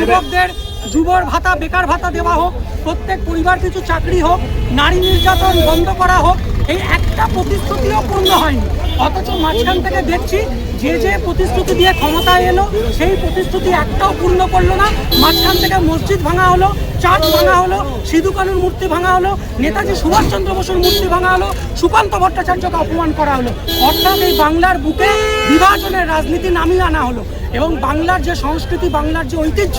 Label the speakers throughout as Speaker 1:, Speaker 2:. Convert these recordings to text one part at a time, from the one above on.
Speaker 1: যুবকদের যুবর ভাতা, বেকার ভাতা দেওয়া হোক, প্রত্যেক পরিবার কিছু চাকরি হোক, নারী নির্যাতন বন্ধ করা হোক, এই একটা প্রতিশ্রুতিও পূর্ণ হয়নি। অথচ মাঝখান থেকে দেখছি যে প্রতিশ্রুতি দিয়ে ক্ষমতায় এলো সেই প্রতিশ্রুতি একটাও পূর্ণ করলো না। মাঝখান থেকে মসজিদ ভাঙা হলো, চার্চ ভাঙা হলো, সিধু কানুর মূর্তি ভাঙা হলো, নেতাজি সুভাষচন্দ্র বসুর মূর্তি ভাঙা হলো, সুকান্ত ভট্টাচার্যকে অপমান করা হলো। অর্থাৎ এই বাংলার বুকে বিভাজনের রাজনীতি নামিয়ে আনা হলো এবং বাংলার যে সংস্কৃতি, বাংলার যে ঐতিহ্য,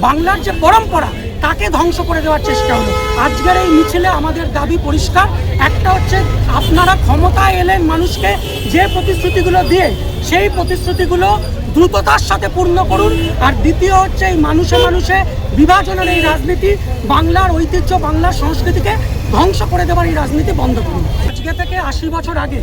Speaker 1: বাংলার যে পরম্পরা, তাকে ধ্বংস করে দেওয়ার চেষ্টা হলো। আজকের এই মিছিলে আমাদের দাবি পরিষ্কার। একটা হচ্ছে, আপনারা ক্ষমতায় এলেন মানুষকে যে প্রতিশ্রুতিগুলো দিয়ে, সেই প্রতিশ্রুতিগুলো দ্রুততার সাথে পূর্ণ করুন। আর দ্বিতীয় হচ্ছে, এই মানুষে মানুষে বিভাজনের এই রাজনীতি, বাংলার ঐতিহ্য, বাংলার সংস্কৃতিকে ধ্বংস করে দেওয়ার এই রাজনীতি বন্ধ করুন। আজকে থেকে 80 বছর আগে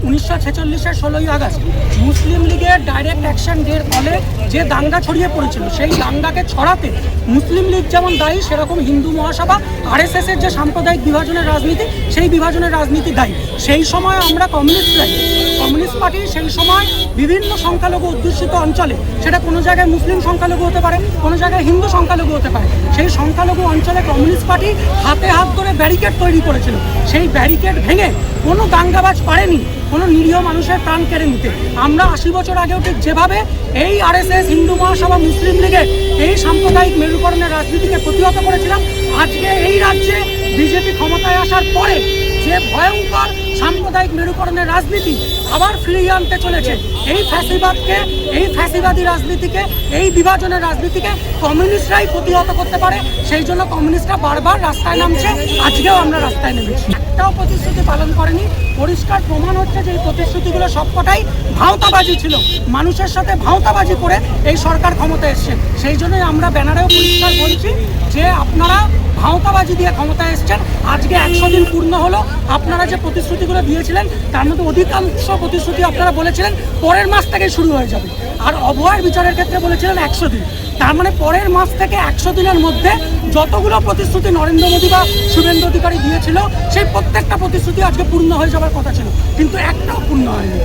Speaker 1: 1946-এর 16ই আগস্ট মুসলিম লীগের ডাইরেক্ট অ্যাকশন ডের ফলে যে দাঙ্গা ছড়িয়ে পড়েছিল, সেই দাঙ্গাকে ছড়াতে মুসলিম লীগ যেমন দায়ী, সেরকম হিন্দু মহাসভা, RSS-এর যে সাম্প্রদায়িক বিভাজনের রাজনীতি, সেই বিভাজনের রাজনীতি দায়ী। সেই সময় আমরা কমিউনিস্ট পার্টি সেই সময় বিভিন্ন সংখ্যালঘু অধ্যুষিত অঞ্চলে, সেটা কোনো জায়গায় মুসলিম সংখ্যালঘু হতে পারে, কোনো জায়গায় হিন্দু সংখ্যালঘু হতে পারে, সেই সংখ্যালঘু অঞ্চলে কমিউনিস্ট পার্টি হাতে হাত ধরে ব্যারিকেড তৈরি করেছিল। সেই ব্যারিকেড ভেঙে কোনো দাঙ্গাবাজ পারেনি কোনো নিরীহ মানুষের প্রাণ কেড়ে নিতে। আমরা 80 বছর আগেও ঠিক যেভাবে এই RSS, হিন্দু মহাসভা, মুসলিম লীগের এই সাম্প্রদায়িক মেরুকরণের রাজনীতিকে প্রতিহত করেছিলাম, আজকে এই রাজ্যে বিজেপি ক্ষমতায় আসার পরে যে ভয়ঙ্কর সাম্প্রদায়িক মেরুকরণের রাজনীতি আবার ফিরিয়ে আনতে চলেছে। এই ফ্যাসিবাদকে, এই ফ্যাসিবাদী রাজনীতিকে, এই বিভাজনের রাজনীতিকে কমিউনিস্টরাই প্রতিহত করতে পারে। সেই জন্য কমিউনিস্টরা বারবার রাস্তায় নামছে, আজকেও আমরা রাস্তায় নেমেছি। একটাও প্রতিশ্রুতি পালন করেনি। পরিষ্কার প্রমাণ হচ্ছে যে এই প্রতিশ্রুতিগুলো সবকটাই ভাঁওতাবাজি ছিল। মানুষের সাথে ভাঁওতাবাজি করে এই সরকার ক্ষমতায় এসছে। সেই জন্যই আমরা ব্যানারেও পরিষ্কার বলছি যে আপনারা ভাঁওতাবাজি দিয়ে ক্ষমতায় এসছেন। আজকে 100 দিন পূর্ণ হলো। আপনারা যে প্রতিশ্রুতিগুলো দিয়েছিলেন তার মধ্যে অধিকাংশ প্রতিশ্রুতি আপনারা বলেছিলেন পরের মাস থেকে শুরু হয়ে যাবে, আর অভয়ার বিচারের ক্ষেত্রে বলেছিলেন 100 দিন। তার মানে পরের মাস থেকে 100 দিনের মধ্যে যতগুলো প্রতিশ্রুতি নরেন্দ্র মোদী বা শুভেন্দু অধিকারী দিয়েছিল, সেই প্রত্যেকটা প্রতিশ্রুতি আজকে পূর্ণ হয়ে যাওয়ার কথা ছিল, কিন্তু একটাও পূর্ণ হয়নি।